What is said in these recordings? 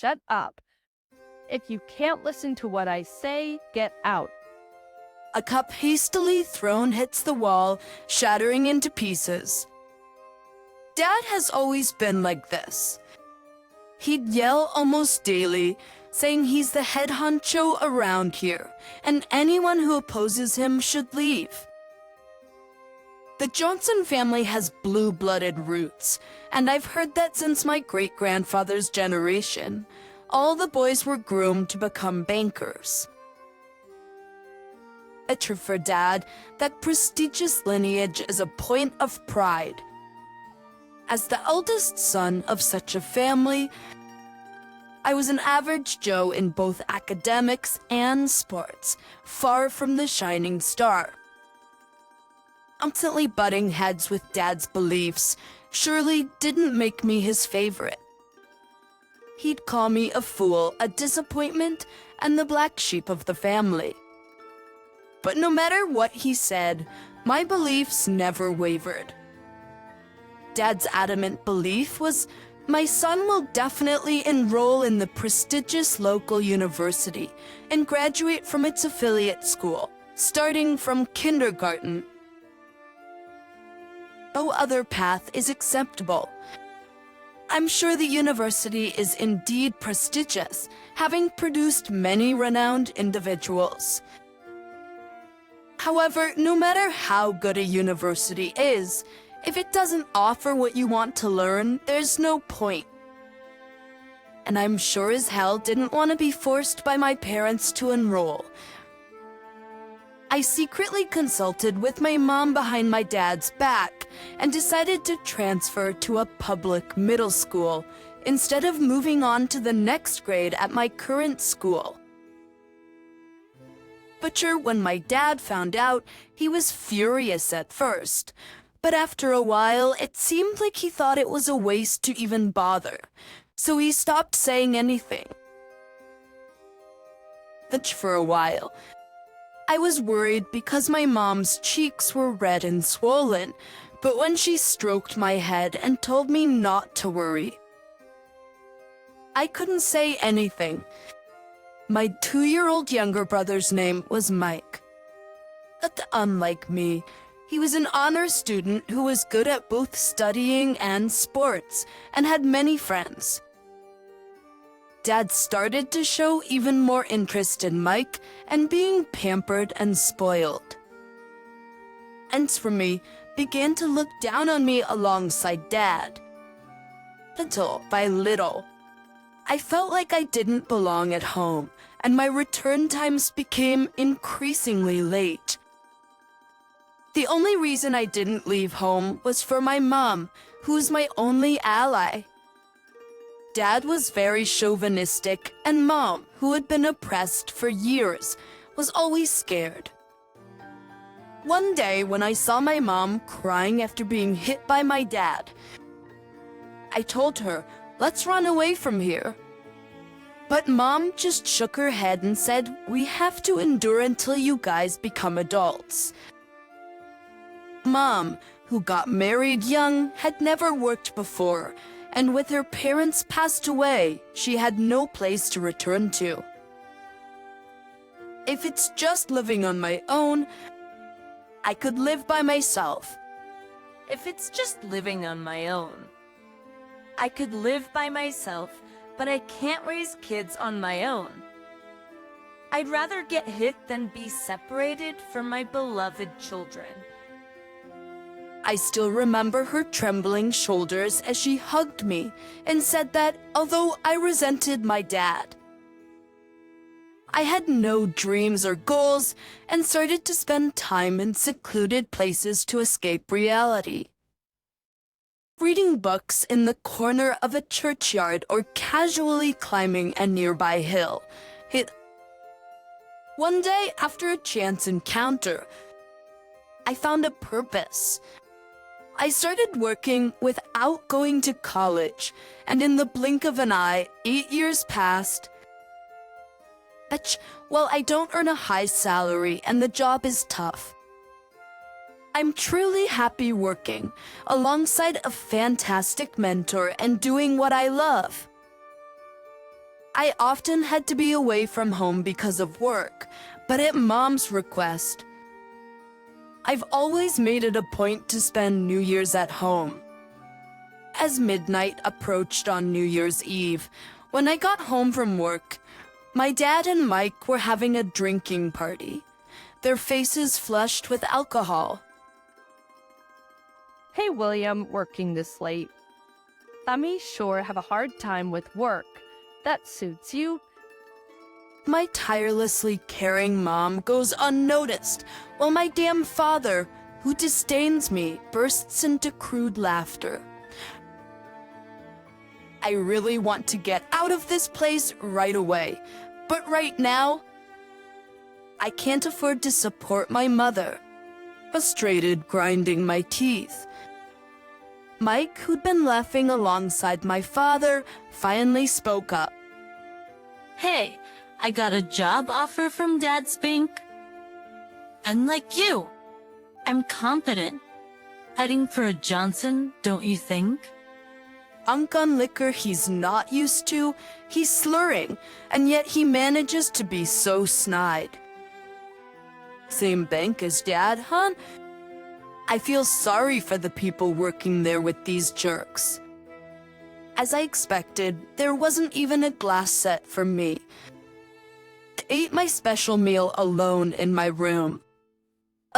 shut up. If you can't listen to what I say, get out. A cup hastily thrown hits the wall, shattering into pieces. Dad has always been like this. He'd yell almost daily, saying he's the head honcho around here, and anyone who opposes him should leave. The Johnson family has blue-blooded roots, and I've heard that since my great-grandfather's generation, all the boys were groomed to become bankers. It's true for Dad that prestigious lineage is a point of pride. As the eldest son of such a family, I was an average Joe in both academics and sports, far from the shining star. Constantly butting heads with Dad's beliefs surely didn't make me his favorite. He'd call me a fool, a disappointment, and the black sheep of the family. But no matter what he said, my beliefs never wavered. Dad's adamant belief was my son will definitely enroll in the prestigious local university and graduate from its affiliate school, starting from kindergarten. No other path is acceptable. I'm sure the university is indeed prestigious, having produced many renowned individuals. However, no matter how good a university is, if it doesn't offer what you want to learn, there's no point. And I'm sure as hell didn't want to be forced by my parents to enroll. I secretly consulted with my mom behind my dad's back and decided to transfer to a public middle school instead of moving on to the next grade at my current school. But sure, when my dad found out, he was furious at first. But after a while, it seemed like he thought it was a waste to even bother, so he stopped saying anything. But for a while, I was worried because my mom's cheeks were red and swollen, but when she stroked my head and told me not to worry, I couldn't say anything. My 2-year-old younger brother's name was Mike. But unlike me, he was an honor student who was good at both studying and sports and had many friends. Dad started to show even more interest in Mike and being pampered and spoiled. Friends for me began to look down on me alongside Dad. Little by little, I felt like I didn't belong at home, and my return times became increasingly late. The only reason I didn't leave home was for my mom, who's my only ally. Dad was very chauvinistic, and Mom, who had been oppressed for years, was always scared. One day, when I saw my mom crying after being hit by my dad, I told her, "Let's run away from here." But Mom just shook her head and said, "We have to endure until you guys become adults." Mom, who got married young, had never worked before, and with her parents passed away, she had no place to return to. If it's just living on my own, I could live by myself. If it's just living on my own, I could live by myself, but I can't raise kids on my own. I'd rather get hit than be separated from my beloved children. I still remember her trembling shoulders as she hugged me and said that although I resented my dad, I had no dreams or goals and started to spend time in secluded places to escape reality. Reading books in the corner of a churchyard or casually climbing a nearby hill. One day, after a chance encounter, I found a purpose. I started working without going to college, and in the blink of an eye, 8 years passed. Well, I don't earn a high salary and the job is tough. I'm truly happy working alongside a fantastic mentor and doing what I love. I often had to be away from home because of work, but at Mom's request. I've always made it a point to spend New Year's at home. As midnight approached on New Year's Eve, when I got home from work, my dad and Mike were having a drinking party, their faces flushed with alcohol. Hey, William, working this late. Thummy sure have a hard time with work. That suits you. My tirelessly caring mom goes unnoticed, while my damn father, who disdains me, bursts into crude laughter. I really want to get out of this place right away, but right now, I can't afford to support my mother. Frustrated, grinding my teeth. Mike, who'd been laughing alongside my father, finally spoke up. Hey, I got a job offer from Dad's bank. Unlike you, I'm competent. Heading for a Johnson, don't you think? Unk on liquor he's not used to, he's slurring, and yet he manages to be so snide. Same bank as Dad, huh? I feel sorry for the people working there with these jerks. As I expected, there wasn't even a glass set for me. I ate my special meal alone in my room.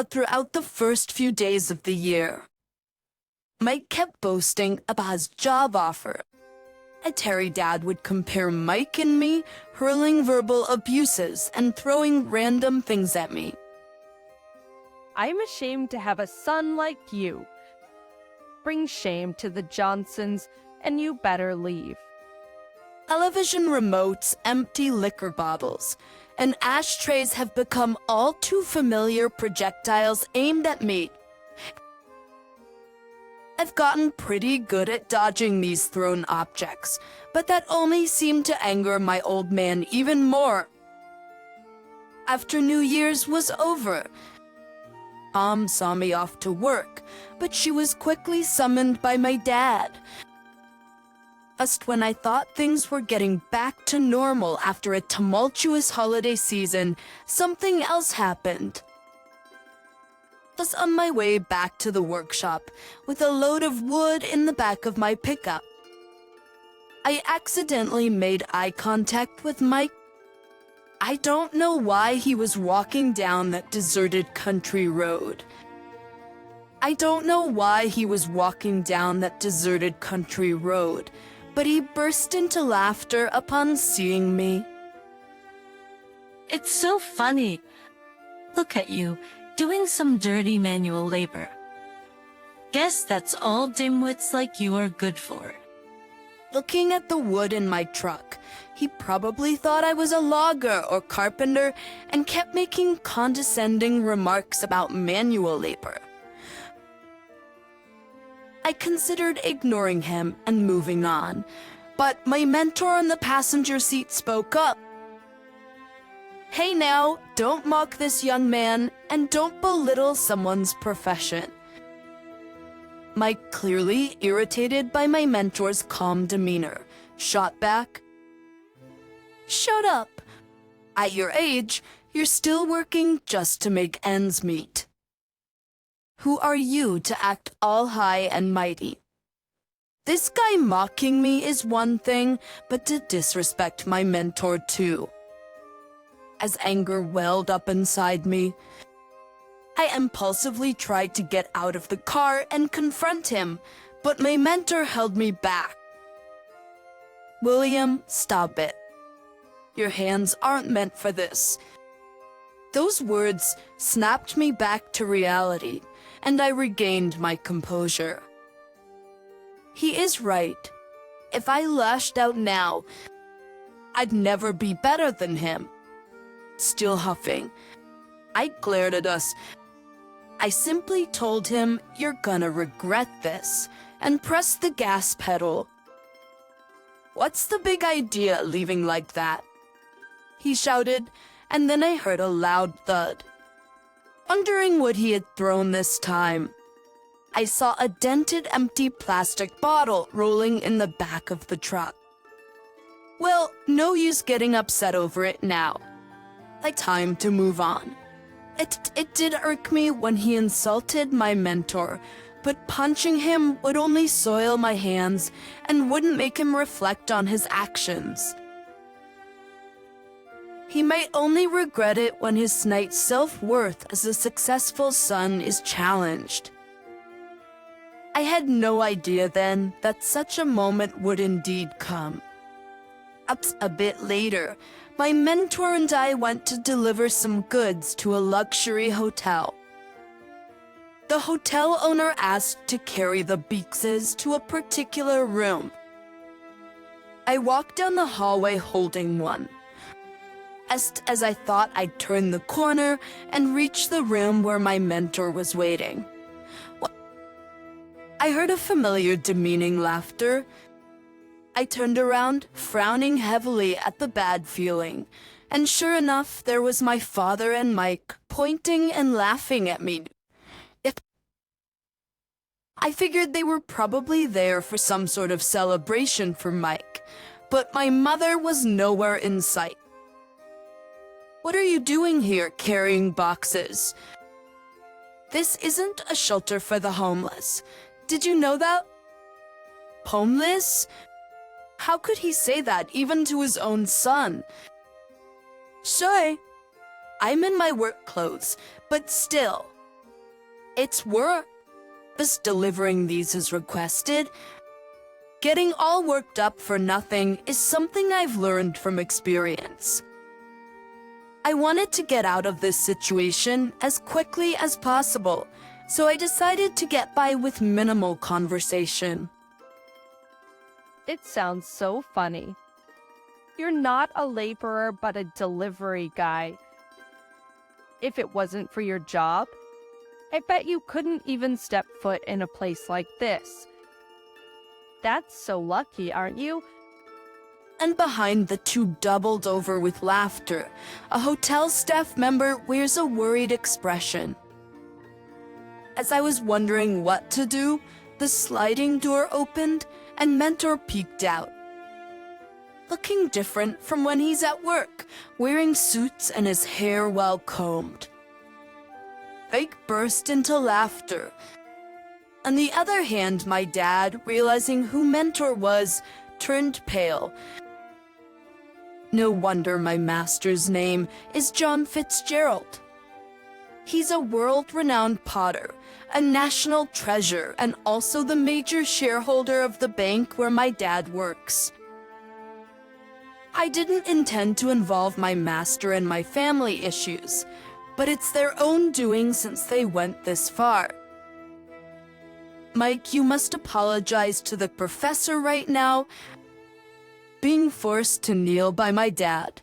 Throughout the first few days of the year, Mike kept boasting about his job offer. And Terry Dad would compare Mike and me, hurling verbal abuses and throwing random things at me. I'm ashamed to have a son like you. Bring shame to the Johnsons, and you better leave. Television remotes, empty liquor bottles, and ashtrays have become all too familiar projectiles aimed at me. I've gotten pretty good at dodging these thrown objects, but that only seemed to anger my old man even more. After New Year's was over, Mom saw me off to work, but she was quickly summoned by my dad. Just when I thought things were getting back to normal after a tumultuous holiday season, something else happened. I was on my way back to the workshop with a load of wood in the back of my pickup. I accidentally made eye contact with Mike. I don't know why he was walking down that deserted country road. But he burst into laughter upon seeing me. It's so funny. Look at you, doing some dirty manual labor. Guess that's all dimwits like you are good for. Looking at the wood in my truck, he probably thought I was a logger or carpenter and kept making condescending remarks about manual labor. I considered ignoring him and moving on, but my mentor in the passenger seat spoke up. Hey now, don't mock this young man and don't belittle someone's profession. Mike, clearly irritated by my mentor's calm demeanor, shot back. Shut up. At your age, you're still working just to make ends meet. Who are you to act all high and mighty? This guy mocking me is one thing, but to disrespect my mentor too. As anger welled up inside me, I impulsively tried to get out of the car and confront him, but my mentor held me back. William, stop it. Your hands aren't meant for this. Those words snapped me back to reality, and I regained my composure. He is right. If I lashed out now, I'd never be better than him. Still huffing, I glared at us. I simply told him, "You're gonna regret this," and pressed the gas pedal. "What's the big idea leaving like that?" he shouted, and then I heard a loud thud. Wondering what he had thrown this time, I saw a dented empty plastic bottle rolling in the back of the truck. Well, no use getting upset over it now. Like time to move on. It did irk me when he insulted my mentor, but punching him would only soil my hands and wouldn't make him reflect on his actions. He might only regret it when his knight's self-worth as a successful son is challenged. I had no idea then that such a moment would indeed come. A bit later, my mentor and I went to deliver some goods to a luxury hotel. The hotel owner asked to carry the Beekses to a particular room. I walked down the hallway holding one. As I thought I'd turn the corner and reach the room where my mentor was waiting, I heard a familiar demeaning laughter. I turned around, frowning heavily at the bad feeling, and sure enough, there was my father and Mike pointing and laughing at me. I figured they were probably there for some sort of celebration for Mike, but my mother was nowhere in sight. "What are you doing here, carrying boxes? This isn't a shelter for the homeless. Did you know that?" Homeless? How could he say that even to his own son? Sorry, I'm in my work clothes, but still. It's work. Just delivering these as requested. Getting all worked up for nothing is something I've learned from experience. I wanted to get out of this situation as quickly as possible, so I decided to get by with minimal conversation. It sounds so funny. You're not a laborer but a delivery guy. If it wasn't for your job, I bet you couldn't even step foot in a place like this. That's so lucky, aren't you? And behind the two doubled over with laughter, a hotel staff member wears a worried expression. As I was wondering what to do, the sliding door opened and Mentor peeked out. Looking different from when he's at work, wearing suits and his hair well combed. Ike burst into laughter. On the other hand, my dad, realizing who Mentor was, turned pale. No wonder my master's name is John Fitzgerald. He's a world-renowned potter, a national treasure, and also the major shareholder of the bank where my dad works. I didn't intend to involve my master and my family issues, but it's their own doing since they went this far. Mike, you must apologize to the professor right now. Being forced to kneel by my dad.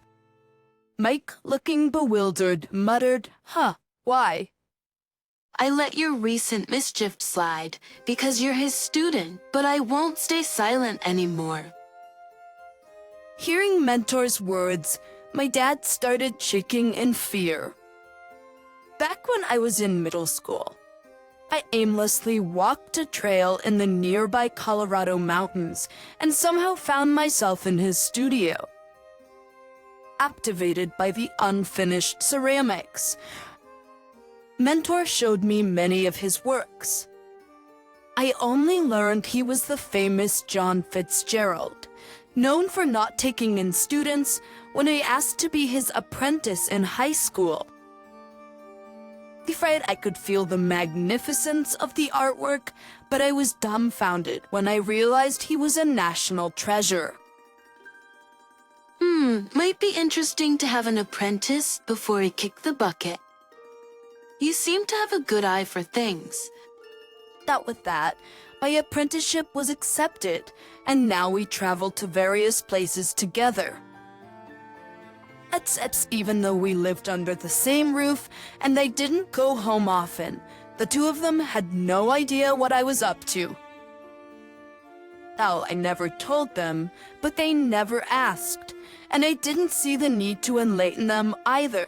Mike, looking bewildered, muttered, why? I let your recent mischief slide because you're his student, but I won't stay silent anymore." Hearing Mentor's words, my dad started shaking in fear. Back when I was in middle school, I aimlessly walked a trail in the nearby Colorado mountains and somehow found myself in his studio. Captivated by the unfinished ceramics, Mentor showed me many of his works. I only learned he was the famous John Fitzgerald, known for not taking in students when I asked to be his apprentice in high school. Afraid I could feel the magnificence of the artwork, but I was dumbfounded when I realized he was a national treasure. Might be interesting to have an apprentice before he kicked the bucket. You seem to have a good eye for things. With that, my apprenticeship was accepted, and now we travel to various places together. Even though we lived under the same roof and they didn't go home often, the two of them had no idea what I was up to. I never told them, but they never asked, and I didn't see the need to enlighten them either.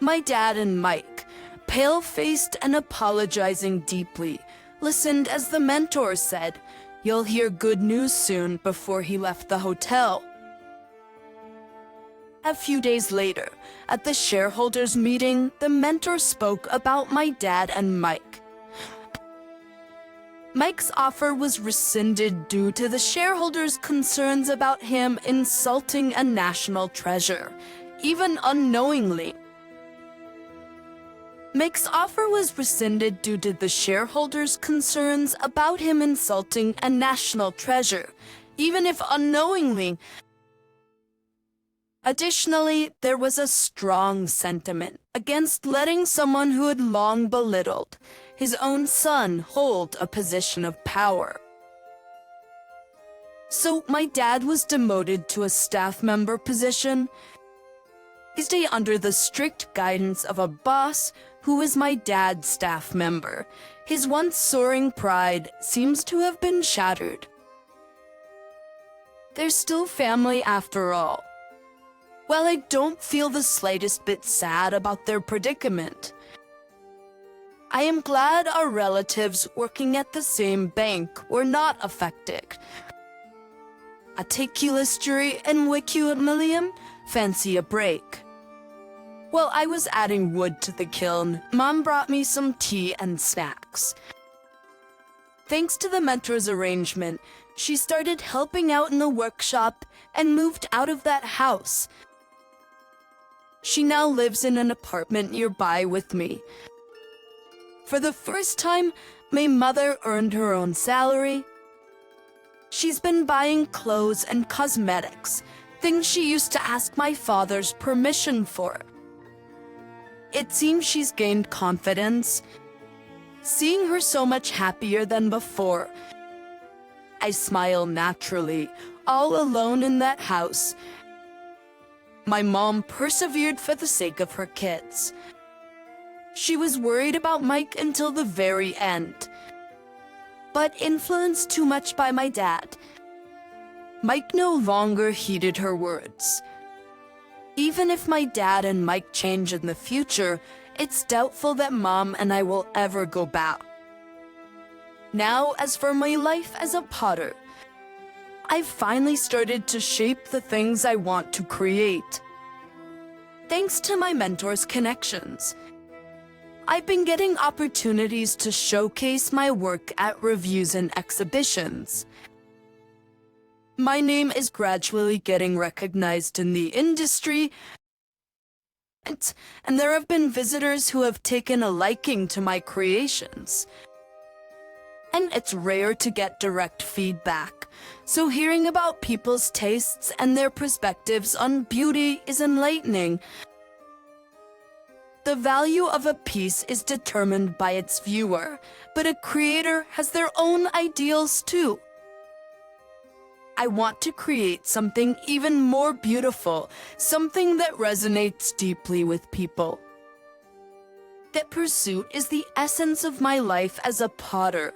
My dad and Mike, pale-faced and apologizing deeply, listened as the Mentor said, You'll hear good news soon before he left the hotel. A few days later, at the shareholders' meeting, the mentor spoke about my dad and Mike. Mike's offer was rescinded due to the shareholders' concerns about him insulting a national treasure, even unknowingly. Mike's offer was rescinded due to the shareholders' concerns about him insulting a national treasure, even if unknowingly. Additionally, there was a strong sentiment against letting someone who had long belittled his own son hold a position of power. So my dad was demoted to a staff member position. He stayed under the strict guidance of a boss who was my dad's staff member. His once soaring pride seems to have been shattered. They're still family after all. While I don't feel the slightest bit sad about their predicament, I am glad our relatives working at the same bank were not affected. Aticulus jury and Wicumilium fancy a break. While I was adding wood to the kiln, Mom brought me some tea and snacks. Thanks to the mentor's arrangement, she started helping out in the workshop and moved out of that house. She now lives in an apartment nearby with me. For the first time, my mother earned her own salary. She's been buying clothes and cosmetics, things she used to ask my father's permission for. It seems she's gained confidence. Seeing her so much happier than before, I smile naturally, all alone in that house. My mom persevered for the sake of her kids. She was worried about Mike until the very end, but influenced too much by my dad, Mike no longer heeded her words. Even if my dad and Mike change in the future, it's doubtful that Mom and I will ever go back. Now, as for my life as a potter, I've finally started to shape the things I want to create. Thanks to my mentor's connections, I've been getting opportunities to showcase my work at reviews and exhibitions. My name is gradually getting recognized in the industry, and there have been visitors who have taken a liking to my creations. And it's rare to get direct feedback, so hearing about people's tastes and their perspectives on beauty is enlightening. The value of a piece is determined by its viewer, but a creator has their own ideals too. I want to create something even more beautiful, something that resonates deeply with people. That pursuit is the essence of my life as a potter.